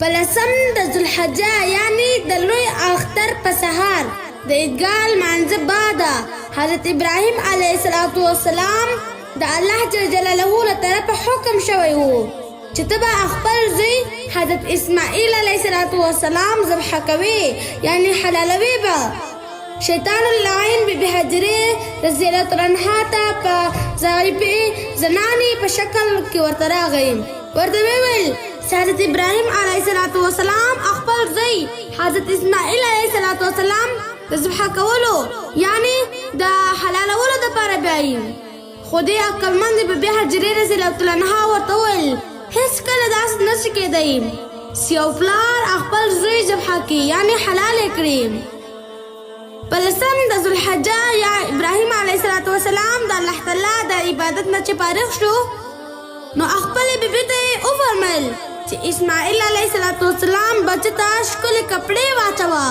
په لسم د ذوالحجه یعنی د لوی اختر په سهار د عیدګاه لمانځه بعده حضرت ابراهیم علیه السلام د الله جل جلاله له طرفه حکم شوی و چې ته به خپل زوی حضرت اسماعیل علیه السلام ذبح کوي یعنی حلالوي به. شیطان اللعین بی بی حجره رضی اللہ عنها ته په ظریفې زنانې په شکل کې ورته راغی، ورته وویل حضرت ابراهیم علیه السلام خپل زوی حضرت اسماعیل علیه السلام د ذبح کولو یعنی د حلالولو دپاره بیایي. خو دې عقلمندې بی بی حجرې رضی الله عنها ورته وویل هېڅکله داسې نشي کېدی چې یو پلار خپل زوی ذبح کړي یعنی حلال یې کړي. په لسم د ذوالحجه یا ابراهیم علیه السلام د الله تعالی د عبادت نه چې فارغ شو نو خپلې بیبي ته یې وفرمیل چې اسماعیل علیه السلام بچه ته ښکلې کپړې واچوه،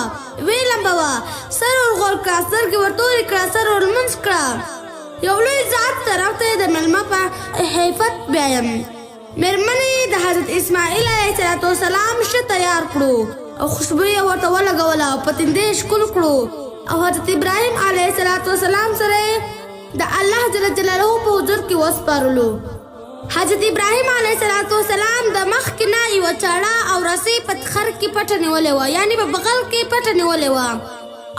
ویې لمبوه، سر ورغول کړه، سترګې ورتورې کړه، سر ورلمونځ کړه. یو لوی ذات طرف ته یې د مېلمه په حیفت بیایم. مېرمنې د حضرت اسماعیل علیه السلام ښه تیار کړو او خوشبو یې ورته ولګوله او په تندې یې ښکل کړو او حضرت ابراهیم علیه السلام سره د الله جل جلاله په حضور کې وسپارلو. حضرت ابراهیم علیه السلام د مخکې نه یوه چاړه او رسۍ په خر کې پټه نیولې وه یعنی په بغل کې پټه نیولې وه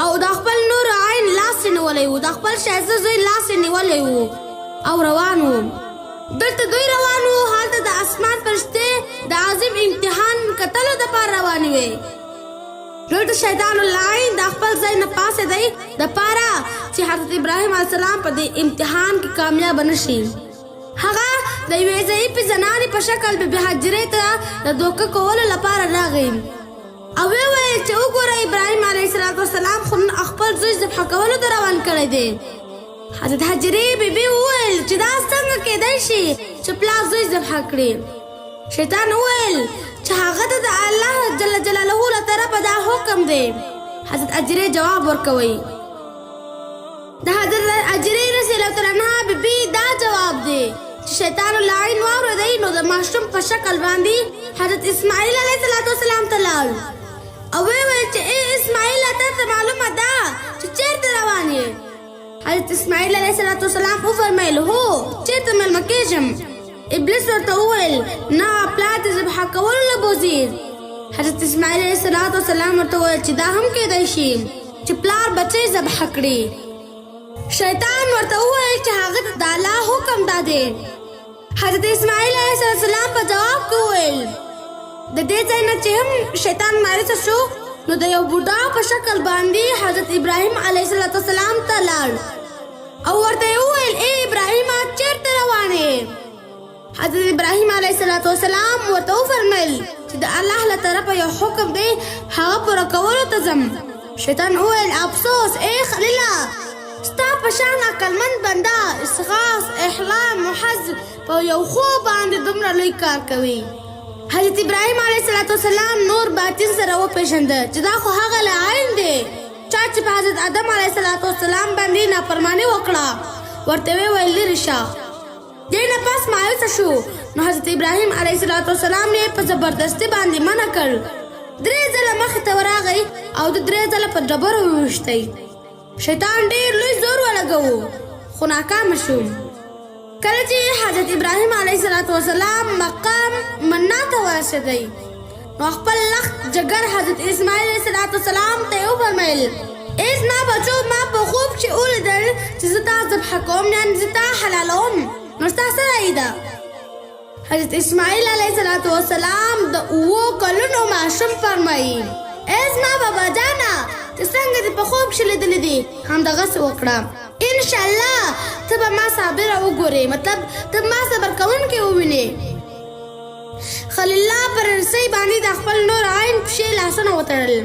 او د خپل نور عین لاس یې نیولی و، د خپل ښایسته زوی لاس یې نیولی و او روان و. دلته دوی روان وو، هلته د اسمان فرشتې د عظیم امتحان کتلو دپاره روانې وې. دلته شیطان اللعین د خپل ځای نه پاڅېدی دپاره چې حضرت ابراهیم علیه السلام په دې امتحان کې کامیابه نه شي. هغه د یوې ضعیفې زنانې په شکل بې بې حجرې ته د دوکه کولو لپاره راغی او ویې ویل چې وګوره ابراهیم علیه السلام خو نن خپل زوی ذبح کولو ته روان کړی دی. حضرت حجرې بیبي وویل چې دا څنګه کېدی شي چې پلار زوی ذبح کړي. شیطان وویل چې هغه ته د الله جل جلاله له طرفه دا حکم دی. حضرت حجرې جواب ورکوي. د حضرت حجرې رضی الله عنها بیبي دا جواب دی چې شیطان اللعین واورېدی نو د ماشوم په شکل باندې حضرت اسماعیل علیه السلام ته لاړ او ویې ویل چې ای اسماعیل ته معلومه ده چې چېرته روان یې؟ حضرت اسماعیل علیه السلام وفرمیل هو چېرته مېلمه کېږم؟ ابلیس ورته وویل نه پلار دې ذبح کولو له بوځي. حضرت اسماعیل علیه السلام ورته وویل چې دا هم کېدی شي چې پلار بچی ذبح کړي. شیطان ورته وویل چې هغه ته د الله حکم دا دی. حضرت اسماعیل علیه السلام په جواب کې وویل د دې ځای نه چې هم شیطان مایوسه شو نو د یو بوډا په شکل باندې حضرت ابراهیم علیه السلام ته لاړ او ورته یې وویل ای ابراهیمه چېرته روان یې؟ حضرت ابراهیم علیه السلام ورته وفرمیل چې د الله له طرفه یو حکم دی هغه پوره کولو ته ځم. شیطان وویل افسوس ای خلیله ستا په شان عقلمند بنده اسغاث احلام محض په یو خوب باندې دومره لوی کار کوي. حضرت ابراهیم علیه السلام نور باطن سره وپېژنده چې دا خو هغه لعین دی چا چې په حضرت آدم علیه السلام باندې نافرماني وکړه. ورته ویې ویل لرې شه. دې نه پس مایوسه شو نو حضرت ابراهیم علیه السلام یې په زبردستي باندې منع کړ. 3 ځله مخې ته ورغی او د 3 ځله په ډبرو وویشتی. شیطان ډېر لوی زور ولګوو خو ناکامه شو. کله چې حضرت ابراهیم علیه السلام مقام منا ته ورسېدی نو خپل لخت جګر حضرت اسماعیل علیه السلام ته یې وفرمیل ای زما بچو ما په خوب کې ولیدل چې زه تا ذبح کوم یعنې زه تا حلالوم نو ستا څه رایې ده؟ حضرت اسماعیل علیه السلام د 7 کلونو ماشوم فرمایي ای زما بابا جانه چې څنګه دې په خوب کې لیدلی دي همدغسې وکړه. انشاءالله ته به ما صابره وګورې مطلب ته ما صبر کوونکې ووینې. خلیل الله پر رسۍ باندې د خپل نور عین پښې لاسونه وتړل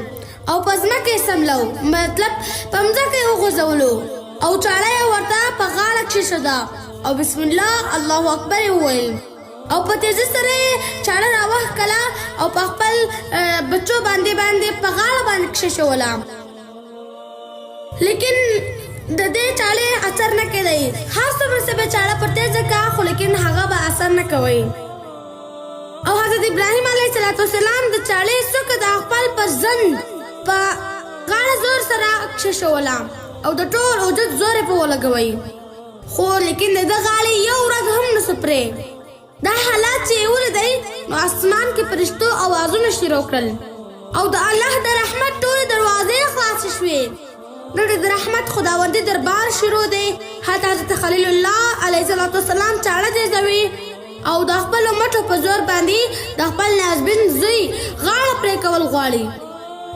او په ځمکه یې سملو مطلب په ځمکه یې وغورځولو او چاړه یې ورته په غاړه کېښوده او بسم الله الله اکبر یې وویل او په تیزي سره یې چاړه راوښکله او په خپل بچو باندې په غاړه باندې کېښوله. لیکن د دې چاړې اثر نه کېدی. هر څومره چې به چاړه پر تیزه کا خو لیکن هغه به اثر نه کوي. او حضرت حضرت ابراهیم علیه السلام د چاړې څوکه د خپل پرزند په غاړه زور سره کښېښوله او د ټول وجود زور یې په ولګوئ، خو لیکن د ده غاړې یو ورځ هم نه سو پرې. دا حالات چې یې ولیدی نو اسمان کې فرشتو اوازونه شروع کړل او د الله د رحمت ټولې دروازې خلاصې شوې. نو د رحمت خداوندي دربار شروع دی. هلته حضرت خلیل الله علیه السلام چاړه تیزوي او د خپلو مټو په زور باندې د خپل نازبین زوی غاړه پرې کول غواړي.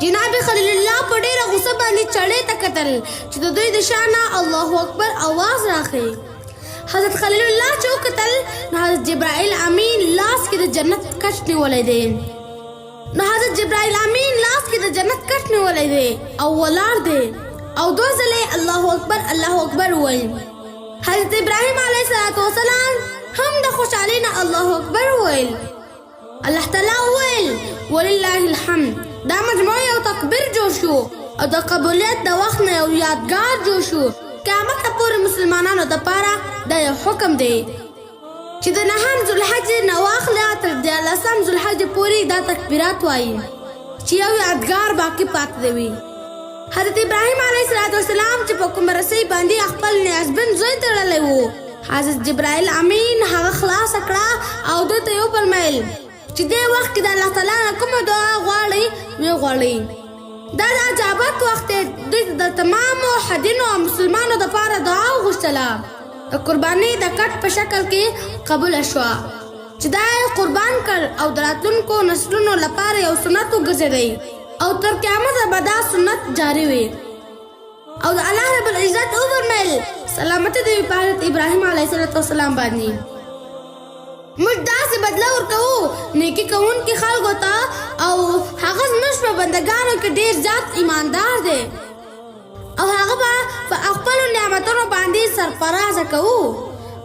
جناب خلیل الله په ډېره غوسه باندې چاړې ته کتل چې د دوی د شا نه الله اکبر اواز راغی. حضرت خلیل الله چې وکتل نو حضرت جبرائیل امین لاس کې د جنت کټ نیولی دی. نو حضرت جبرائیل امین لاس کې د جنت کټ نیولی دی او ولاړ دی او دوه ځلې الله اکبر وویل. حضرت ابراهیم علیه السلام هم د خوشحالۍ نه الله اکبر وویل. الله تعالی وویل ولله الحمد. دا مجموعه یو تکبیر جوړ شو او د قبولیت د وخت نه یو یادګار جوړ شو. قیامت پورې مسلمانانو دپاره دا یو حکم دی چې د 9 ذوالحج نه واخله تر 14 ذوالحج پورې دا تکبیرات وایي چې یو یادګار باقي پاتې وي. حضرت ابراهیم علیه السلام چې په کومه رسۍ باندې خپل نیازبین زوی تړلی و، حضرت جبرائیل امین هغه خلاصه کړه او دوی ته یې وفرمیل چې دې وخت کې د الله تعالی نه کومه دعا غواړئ ویې غواړئ. دا د اجابت وخت دی. دوی د تمامو حدینو او مسلمانو دپاره دعا وغوښتله د قربانۍ د کټ په شکل کې قبوله شوه چې دا یې قربان کړ او د راتلونکو نسلونو لپاره یو سنت وګرځېدی او تر قیامته به دا سنت جاري وي. او د الله رب العزت وفرمیل سلامتی دې وي په حضرت ابراهیم علیه السلام باندې. موږ داسې بدله ورکوو نیکي کوونکي خلکو ته او هغه زموږ په بندګانو کې ډېر زیات ایماندار دی او هغه به په خپلو نعمتونو باندې سرفرازه کوو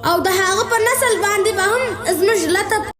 او د هغه په نسل باندې به هم زموږ لطف